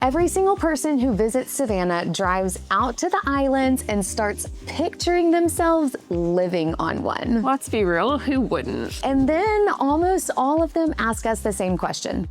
Every single person who visits Savannah drives out to the islands and starts picturing themselves living on one. Let's be real, who wouldn't? And then almost all of them ask us the same question.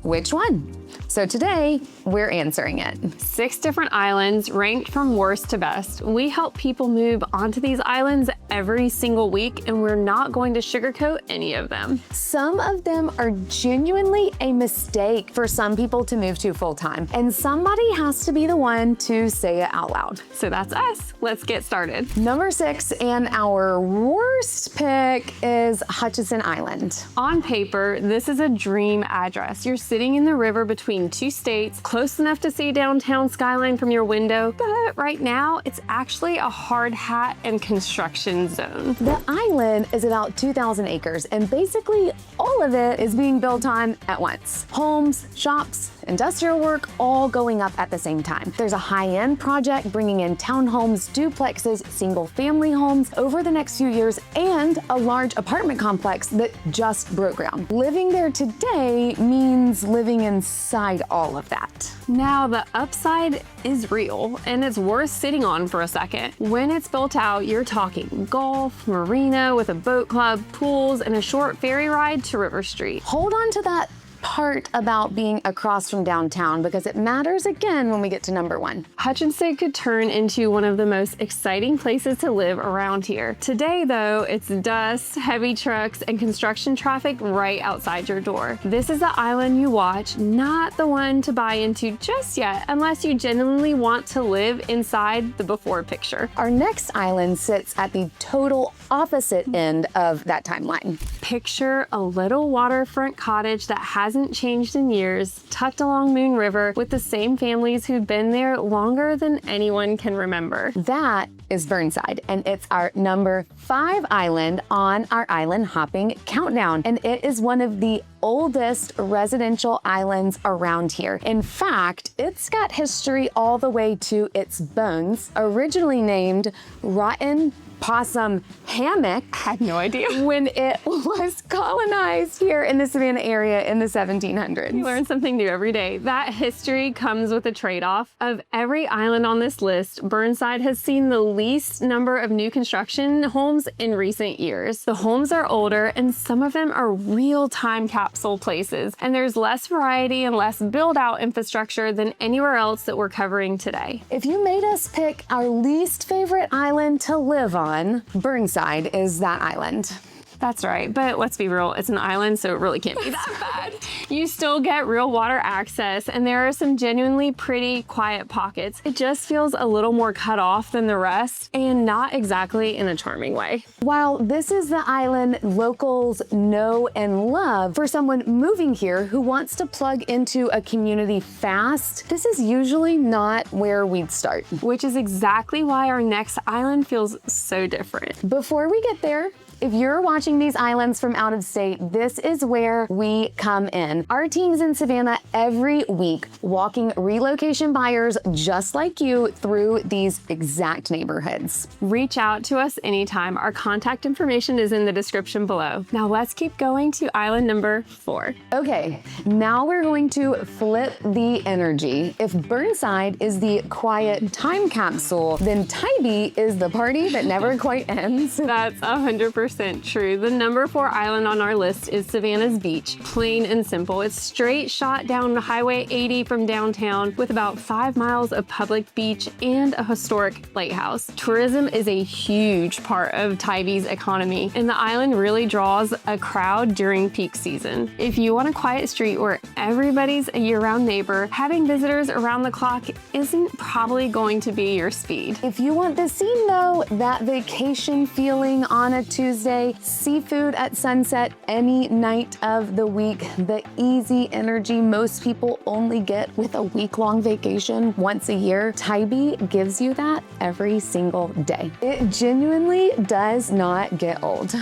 Which one? So today, we're answering it. 6 different islands ranked from worst to best. We help people move onto these islands every single week, and we're not going to sugarcoat any of them. Some of them are genuinely a mistake for some people to move to full-time, and somebody has to be the one to say it out loud. So that's us. Let's get started. Number 6 and our worst pick is Hutchinson Island. On paper, this is a dream address. You're sitting in the river between 2 states, close enough to see downtown skyline from your window, but right now it's actually a hard hat and construction zone. The island is about 2,000 acres, and basically all of it is being built on at once. Homes, shops, industrial work, all going up at the same time. There's a high-end project bringing in townhomes, duplexes, single-family homes over the next few years, and a large apartment complex that just broke ground. Living there today means living inside all of that. Now, the upside is real, and it's worth sitting on for a second. When it's built out, you're talking golf, marina with a boat club, pools, and a short ferry ride to River Street. Hold on to that part about being across from downtown because it matters again when we get to number 1. Hutchinson could turn into one of the most exciting places to live around here. Today, though, it's dust, heavy trucks, and construction traffic right outside your door. This is the island you watch, not the one to buy into just yet, unless you genuinely want to live inside the before picture. Our next island sits at the total opposite end of that timeline. Picture a little waterfront cottage that hasn't changed in years, tucked along Moon River with the same families who've been there longer than anyone can remember. That is Burnside, and it's our number 5 island on our island hopping countdown, and it is one of the oldest residential islands around here. In fact, it's got history all the way to its bones, originally named Rotten Possum Hammock. I had no idea. When it was colonized here in the Savannah area in the 1700s. You learn something new every day. That history comes with a trade-off. Of every island on this list, Burnside has seen the least number of new construction homes in recent years. The homes are older, and some of them are real time capsule places, and there's less variety and less build-out infrastructure than anywhere else that we're covering today. If you made us pick our least favorite island to live on, Burnside is that island. That's right, but let's be real, it's an island, so it really can't be that bad. You still get real water access, and there are some genuinely pretty quiet pockets. It just feels a little more cut off than the rest, and not exactly in a charming way. While this is the island locals know and love, for someone moving here who wants to plug into a community fast, this is usually not where we'd start. Which is exactly why our next island feels so different. Before we get there, if you're watching these islands from out of state, this is where we come in. Our team's in Savannah every week, walking relocation buyers just like you through these exact neighborhoods. Reach out to us anytime. Our contact information is in the description below. Now let's keep going to island number 4. Okay, now we're going to flip the energy. If Burnside is the quiet time capsule, then Tybee is the party that never quite ends. That's 100% true. The number 4 island on our list is Savannah's Beach. Plain and simple. It's straight shot down Highway 80 from downtown with about 5 miles of public beach and a historic lighthouse. Tourism is a huge part of Tybee's economy, and the island really draws a crowd during peak season. If you want a quiet street where everybody's a year-round neighbor, having visitors around the clock isn't probably going to be your speed. If you want the scene though, that vacation feeling on a Tuesday, seafood at sunset any night of the week, the easy energy most people only get with a week-long vacation once a year, Tybee gives you that every single day. It genuinely does not get old.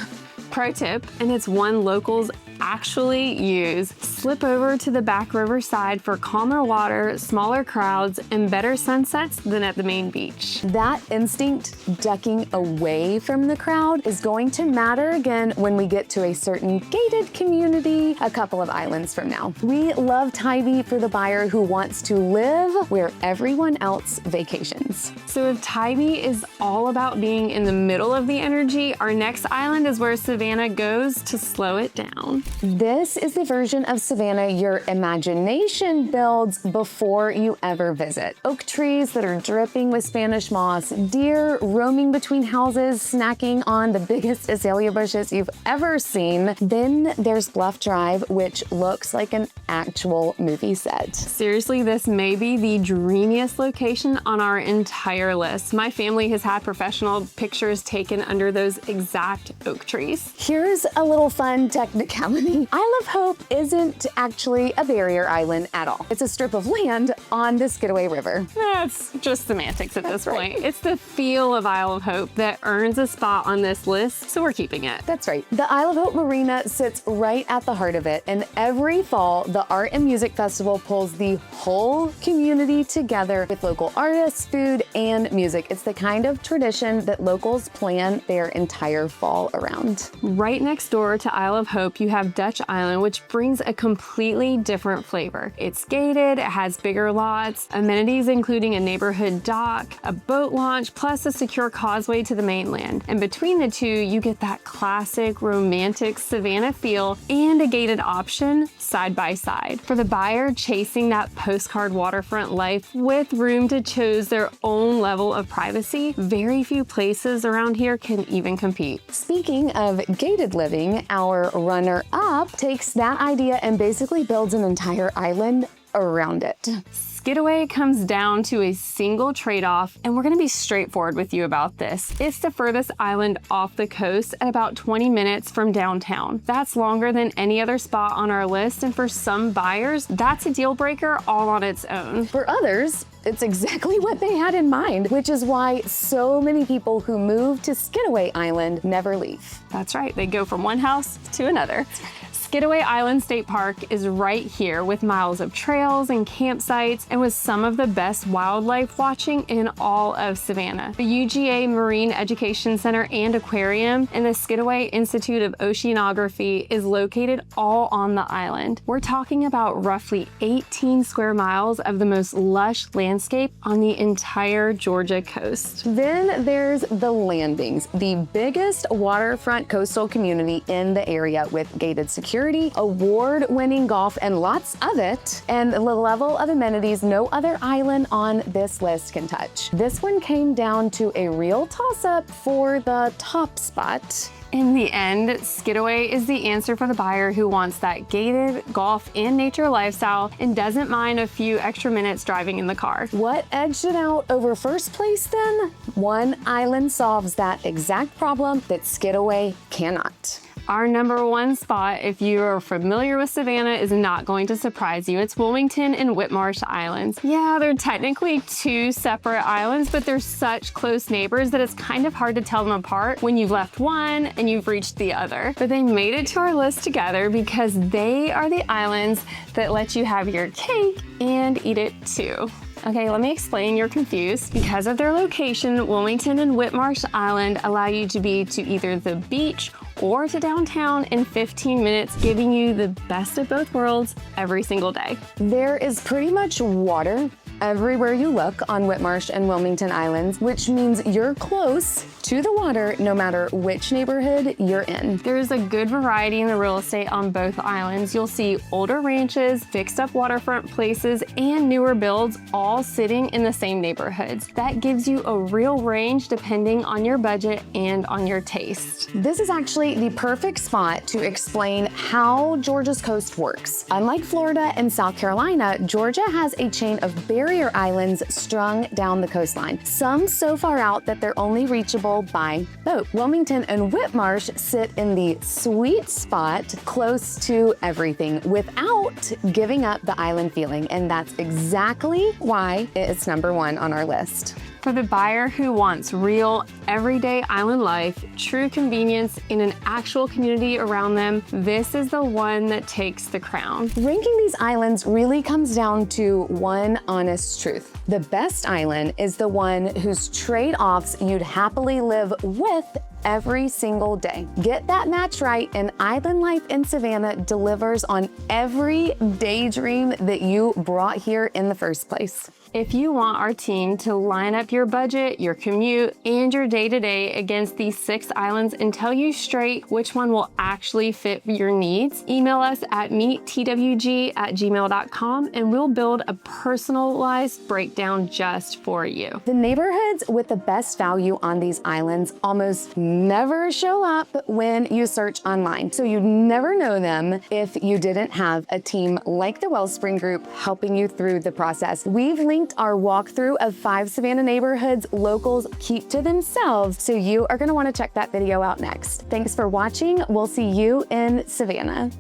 Pro tip, and it's one locals actually use. Slip over to the back riverside for calmer water, smaller crowds, and better sunsets than at the main beach. That instinct, ducking away from the crowd, is going to matter again when we get to a certain gated community a couple of islands from now. We love Tybee for the buyer who wants to live where everyone else vacations. So if Tybee is all about being in the middle of the energy, our next island is where Savannah goes to slow it down. This is the version of Savannah your imagination builds before you ever visit. Oak trees that are dripping with Spanish moss, deer roaming between houses, snacking on the biggest azalea bushes you've ever seen. Then there's Bluff Drive, which looks like an actual movie set. Seriously, this may be the dreamiest location on our entire list. My family has had professional pictures taken under those exact oak trees. Here's a little fun technicality. Isle of Hope isn't actually a barrier island at all. It's a strip of land on the Skidaway River. That's just semantics at this point. It's the feel of Isle of Hope that earns a spot on this list, so we're keeping it. That's right. The Isle of Hope Marina sits right at the heart of it, and every fall, the Art and Music Festival pulls the whole community together with local artists, food, and music. It's the kind of tradition that locals plan their entire fall around. Right next door to Isle of Hope, you have Dutch Island, which brings a completely different flavor. It's gated, it has bigger lots, amenities including a neighborhood dock, a boat launch, plus a secure causeway to the mainland. And between the two, you get that classic romantic Savannah feel and a gated option side by side. For the buyer chasing that postcard waterfront life with room to choose their own level of privacy, very few places around here can even compete. Speaking of gated living, our runner-up takes that idea and basically builds an entire island around it. Skidaway comes down to a single trade-off, and we're gonna be straightforward with you about this. It's the furthest island off the coast at about 20 minutes from downtown. That's longer than any other spot on our list, and for some buyers, that's a deal breaker all on its own. For others, it's exactly what they had in mind, which is why so many people who move to Skidaway Island never leave. That's right, they go from one house to another. Skidaway Island State Park is right here with miles of trails and campsites and with some of the best wildlife watching in all of Savannah. The UGA Marine Education Center and Aquarium and the Skidaway Institute of Oceanography is located all on the island. We're talking about roughly 18 square miles of the most lush landscape on the entire Georgia coast. Then there's the Landings, the biggest waterfront coastal community in the area with gated security, award-winning golf, and lots of it, and the level of amenities no other island on this list can touch. This one came down to a real toss-up for the top spot. In the end, Skidaway is the answer for the buyer who wants that gated golf and nature lifestyle and doesn't mind a few extra minutes driving in the car. What edged it out over first place then? One island solves that exact problem that Skidaway cannot. Our number one spot, if you are familiar with Savannah, is not going to surprise you. It's Wilmington and Whitmarsh Islands. Yeah, they're technically two separate islands, but they're such close neighbors that it's kind of hard to tell them apart when you've left one and you've reached the other. But they made it to our list together because they are the islands that let you have your cake and eat it too. Okay, let me explain, you're confused. Because of their location, Wilmington and Whitmarsh Island allow you to be to either the beach or to downtown in 15 minutes, giving you the best of both worlds every single day. There is pretty much water everywhere you look on Whitmarsh and Wilmington Islands, which means you're close to the water no matter which neighborhood you're in. There's a good variety in the real estate on both islands. You'll see older ranches, fixed up waterfront places, and newer builds all sitting in the same neighborhoods. That gives you a real range depending on your budget and on your taste. This is actually the perfect spot to explain how Georgia's coast works. Unlike Florida and South Carolina, Georgia has a chain of barrier islands strung down the coastline, some so far out that they're only reachable by boat. Wilmington and Whitmarsh sit in the sweet spot close to everything without giving up the island feeling, and that's exactly why it's number one on our list. For the buyer who wants real, everyday island life, true convenience, and an actual community around them, this is the one that takes the crown. Ranking these islands really comes down to one honest truth. The best island is the one whose trade-offs you'd happily live with every single day. Get that match right, and island life in Savannah delivers on every daydream that you brought here in the first place. If you want our team to line up your budget, your commute, and your day-to-day against these 6 islands and tell you straight which one will actually fit your needs, email us at meettwg@gmail.com and we'll build a personalized breakdown just for you. The neighborhoods with the best value on these islands almost never show up when you search online, so you'd never know them if you didn't have a team like the Wellspring Group helping you through the process. We've linked our walkthrough of 5 Savannah neighborhoods locals keep to themselves, so you are going to want to check that video out next. Thanks for watching. We'll see you in Savannah.